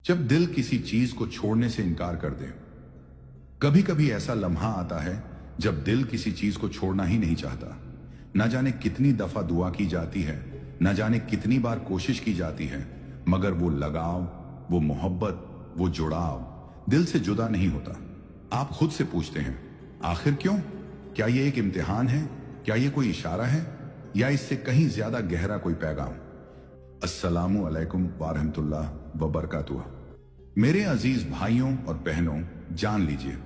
जब दिल किसी चीज को छोड़ने से इनकार कर दे। कभी कभी ऐसा लम्हा आता है जब दिल किसी चीज को छोड़ना ही नहीं चाहता। न जाने कितनी दफा दुआ की जाती है, न जाने कितनी बार कोशिश की जाती है, मगर वो लगाव, वो मोहब्बत, वो जुड़ाव दिल से जुदा नहीं होता। आप खुद से पूछते हैं, आखिर क्यों? क्या ये एक इम्तिहान है? क्या ये कोई इशारा है, या इससे कहीं ज्यादा गहरा कोई पैगाम? अस्सलामु अलैकुम वरहमतुल्लाह वबरकातुह। मेरे अजीज भाइयों और बहनों, जान लीजिए,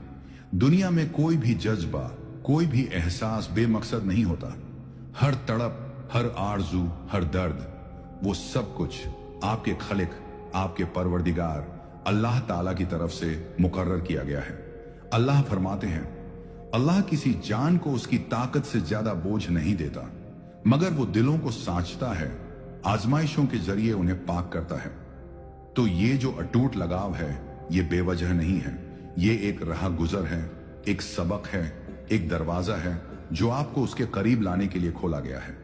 दुनिया में कोई भी जज्बा, कोई भी एहसास बेमकसद नहीं होता। हर तड़प, हर आरजू, हर दर्द, वो सब कुछ आपके खलिक, आपके परवरदिगार अल्लाह ताला की तरफ से मुकर्रर किया गया है। अल्लाह फरमाते हैं, अल्लाह किसी जान को उसकी ताकत से ज्यादा बोझ नहीं देता, मगर वो दिलों को सांचता है, आजमाइशों के जरिए उन्हें पाक करता है। तो ये जो अटूट लगाव है, ये बेवजह नहीं है। ये एक राह गुजर है, एक सबक है, एक दरवाजा है जो आपको उसके करीब लाने के लिए खोला गया है।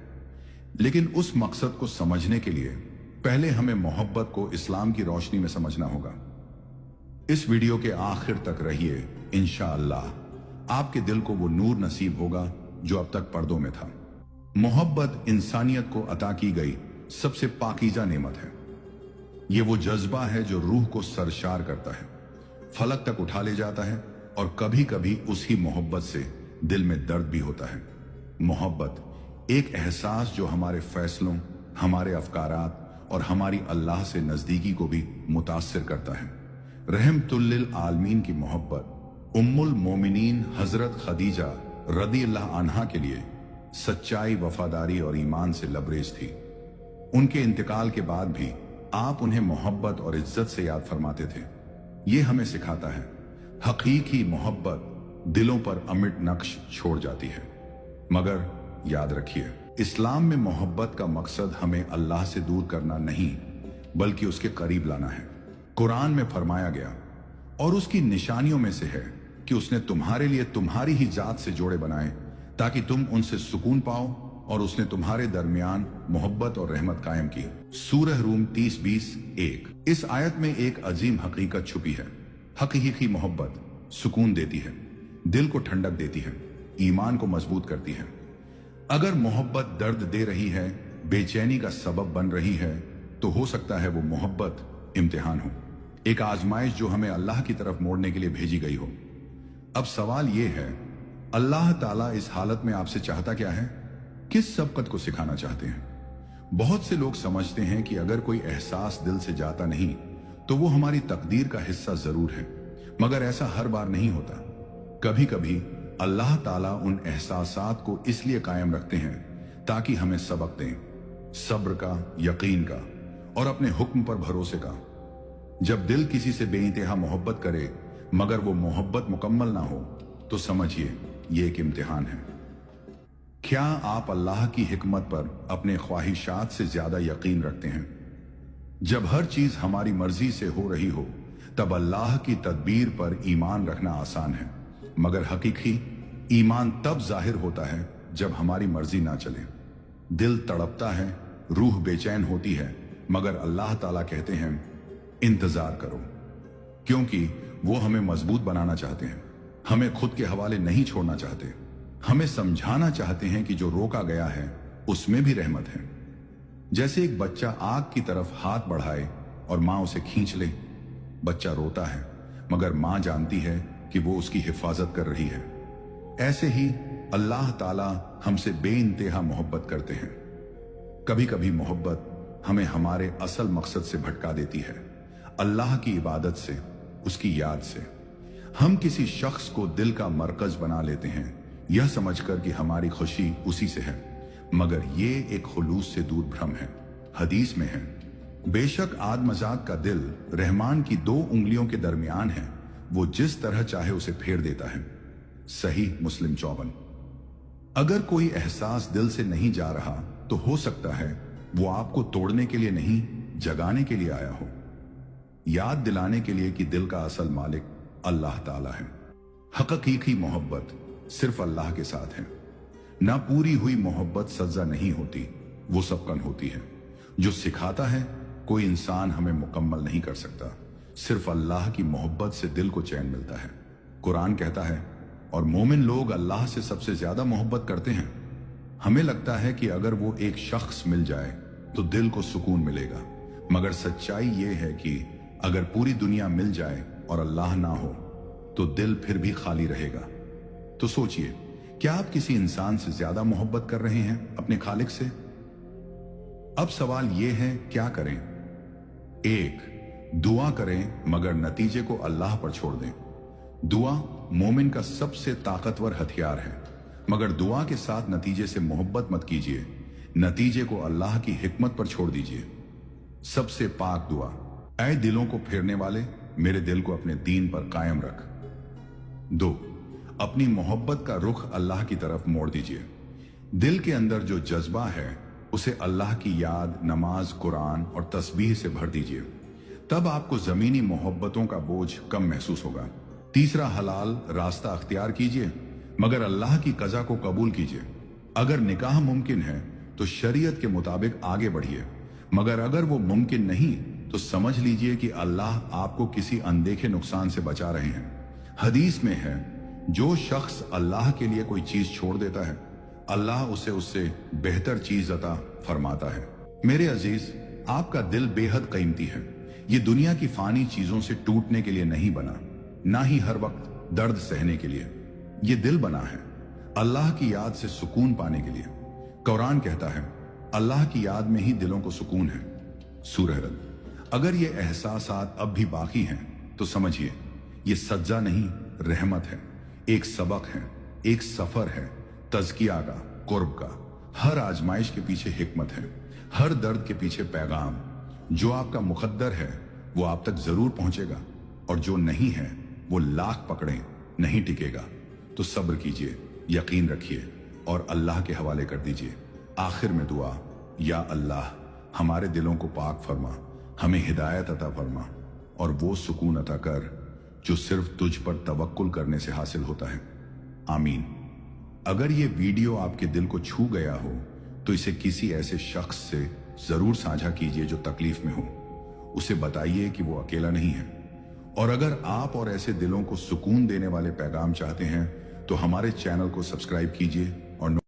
लेकिन उस मकसद को समझने के लिए पहले हमें मोहब्बत को इस्लाम की रोशनी में समझना होगा। इस वीडियो के आखिर तक रहिए, इंशाअल्लाह आपके दिल को वो नूर नसीब होगा जो अब तक पर्दों में था। मोहब्बत इंसानियत को अता की गई सबसे पाकीज़ा नेमत है। ये वो जज्बा है जो रूह को सरशार करता है, फलक तक उठा ले जाता है, और कभी कभी उसी मोहब्बत से दिल में दर्द भी होता है। मोहब्बत एक एहसास जो हमारे फैसलों, हमारे अफकारात और हमारी अल्लाह से नजदीकी को भी मुतासिर करता है। रहमतुल्लिल आलमीन की मोहब्बत उम्मुल मोमिनीन हजरत खदीजा रदियल्लाहु अन्हा के लिए सच्चाई, वफादारी और ईमान से लबरेज थी। उनके इंतकाल के बाद भी आप उन्हें मोहब्बत और इज्जत से याद फरमाते थे। ये हमें सिखाता है, हकीकी मोहब्बत दिलों पर अमिट नक्श छोड़ जाती है। मगर याद रखिए, इस्लाम में मोहब्बत का मकसद हमें अल्लाह से दूर करना नहीं, बल्कि उसके करीब लाना है। कुरान में फरमाया गया, और उसकी निशानियों में से है कि उसने तुम्हारे लिए तुम्हारी ही जात से जोड़े बनाए ताकि तुम उनसे सुकून पाओ, और उसने तुम्हारे दरमियान मोहब्बत और रहमत कायम की। सूरह रूम 30:20-1। इस आयत में एक अजीम हकीकत छुपी है। हकीकी मोहब्बत सुकून देती है, दिल को ठंडक देती है, ईमान को मजबूत करती है। अगर मोहब्बत दर्द दे रही है, बेचैनी का सबब बन रही है, तो हो सकता है वो मोहब्बत इम्तिहान हो, एक आजमाइश जो हमें अल्लाह की तरफ मोड़ने के लिए भेजी गई हो। अब सवाल ये है, अल्लाह ताला इस हालत में आपसे चाहता क्या है? किस सबकत को सिखाना चाहते हैं? बहुत से लोग समझते हैं कि अगर कोई एहसास दिल से जाता नहीं तो वो हमारी तकदीर का हिस्सा जरूर है, मगर ऐसा हर बार नहीं होता। कभी कभी अल्लाह ताला उन एहसासात को इसलिए कायम रखते हैं ताकि हमें सबक दें, सब्र का, यकीन का, और अपने हुक्म पर भरोसे का। जब दिल किसी से बेइंतहा मोहब्बत करे मगर वो मोहब्बत मुकम्मल ना हो, तो समझिए ये एक इम्तिहान है। क्या आप अल्लाह की हिकमत पर अपने ख्वाहिशात से ज्यादा यकीन रखते हैं? जब हर चीज हमारी मर्जी से हो रही हो, तब अल्लाह की तदबीर पर ईमान रखना आसान है, मगर हकीकी ईमान तब जाहिर होता है जब हमारी मर्जी ना चले। दिल तड़पता है, रूह बेचैन होती है, मगर अल्लाह ताला कहते हैं इंतजार करो, क्योंकि वो हमें मजबूत बनाना चाहते हैं, हमें खुद के हवाले नहीं छोड़ना चाहते, हमें समझाना चाहते हैं कि जो रोका गया है उसमें भी रहमत है। जैसे एक बच्चा आग की तरफ हाथ बढ़ाए और मां उसे खींच ले। बच्चा रोता है, मगर मां जानती है कि वो उसकी हिफाजत कर रही है। ऐसे ही अल्लाह ताला हमसे बेइंतहा मोहब्बत करते हैं। कभी कभी मोहब्बत हमें हमारे असल मकसद से भटका देती है, अल्लाह की इबादत से, उसकी याद से। हम किसी शख्स को दिल का मरकज बना लेते हैं, यह समझकर कि हमारी खुशी उसी से है, मगर ये एक खुलूस से दूर भ्रम है। हदीस में है, बेशक आदमजात का दिल रहमान की 2 उंगलियों के दरमियान है, वो जिस तरह चाहे उसे फेर देता है। सही मुस्लिम 54। अगर कोई एहसास दिल से नहीं जा रहा तो हो सकता है वो आपको तोड़ने के लिए नहीं, जगाने के लिए आया हो, याद दिलाने के लिए कि दिल का असल मालिक अल्लाह ताला है। हकीकी मोहब्बत सिर्फ अल्लाह के साथ है। ना पूरी हुई मोहब्बत सज्जा नहीं होती, वो सबकन होती है। जो सिखाता है कोई इंसान हमें मुकम्मल नहीं कर सकता, सिर्फ अल्लाह की मोहब्बत से दिल को चैन मिलता है। कुरान कहता है, और मोमिन लोग अल्लाह से सबसे ज्यादा मोहब्बत करते हैं। हमें लगता है कि अगर वो एक शख्स मिल जाए तो दिल को सुकून मिलेगा, मगर सच्चाई ये है कि अगर पूरी दुनिया मिल जाए और अल्लाह ना हो तो दिल फिर भी खाली रहेगा। तो सोचिए, क्या आप किसी इंसान से ज्यादा मोहब्बत कर रहे हैं अपने खालिक से? अब सवाल यह है, क्या करें? 1. दुआ करें, मगर नतीजे को अल्लाह पर छोड़ दें। दुआ मोमिन का सबसे ताकतवर हथियार है, मगर दुआ के साथ नतीजे से मोहब्बत मत कीजिए। नतीजे को अल्लाह की हिकमत पर छोड़ दीजिए। सबसे पाक दुआ, ऐ दिलों को फेरने वाले, मेरे दिल को अपने दीन पर कायम रख। 2. अपनी मोहब्बत का रुख अल्लाह की तरफ मोड़ दीजिए। दिल के अंदर जो जज्बा है उसे अल्लाह की याद, नमाज, कुरान और तस्बीह से भर दीजिए। तब आपको जमीनी मोहब्बतों का बोझ कम महसूस होगा। 3. हलाल रास्ता अख्तियार कीजिए, मगर अल्लाह की कज़ा को कबूल कीजिए। अगर निकाह मुमकिन है तो शरीयत के मुताबिक आगे बढ़िए, मगर अगर वो मुमकिन नहीं तो समझ लीजिए कि अल्लाह आपको किसी अनदेखे नुकसान से बचा रहे हैं। हदीस में है, जो शख्स अल्लाह के लिए कोई चीज छोड़ देता है, अल्लाह उसे उससे बेहतर चीज अता फरमाता है। मेरे अजीज, आपका दिल बेहद कीमती है। ये दुनिया की फानी चीजों से टूटने के लिए नहीं बना, ना ही हर वक्त दर्द सहने के लिए। ये दिल बना है अल्लाह की याद से सुकून पाने के लिए। कुरान कहता है, अल्लाह की याद में ही दिलों को सुकून है। सूरह रद। अगर ये एहसासात अब भी बाकी हैं तो समझिए, ये सज्जा नहीं, रहमत है। एक सबक है, एक सफर है, तज़किया का, कुर्ब का। हर आजमाइश के पीछे हिकमत है, हर दर्द के पीछे पैगाम। जो आपका मुकद्दर है वो आप तक जरूर पहुंचेगा, और जो नहीं है वो लाख पकड़ें नहीं टिकेगा। तो सब्र कीजिए, यकीन रखिए और अल्लाह के हवाले कर दीजिए। आखिर में दुआ, या अल्लाह हमारे दिलों को पाक फरमा, हमें हिदायत अता फरमा और वो सुकून अता कर जो सिर्फ तुझ पर तवक्कुल करने से हासिल होता है। आमीन। अगर ये वीडियो आपके दिल को छू गया हो तो इसे किसी ऐसे शख्स से जरूर साझा कीजिए जो तकलीफ में हो। उसे बताइए कि वो अकेला नहीं है। और अगर आप और ऐसे दिलों को सुकून देने वाले पैगाम चाहते हैं तो हमारे चैनल को सब्सक्राइब कीजिए और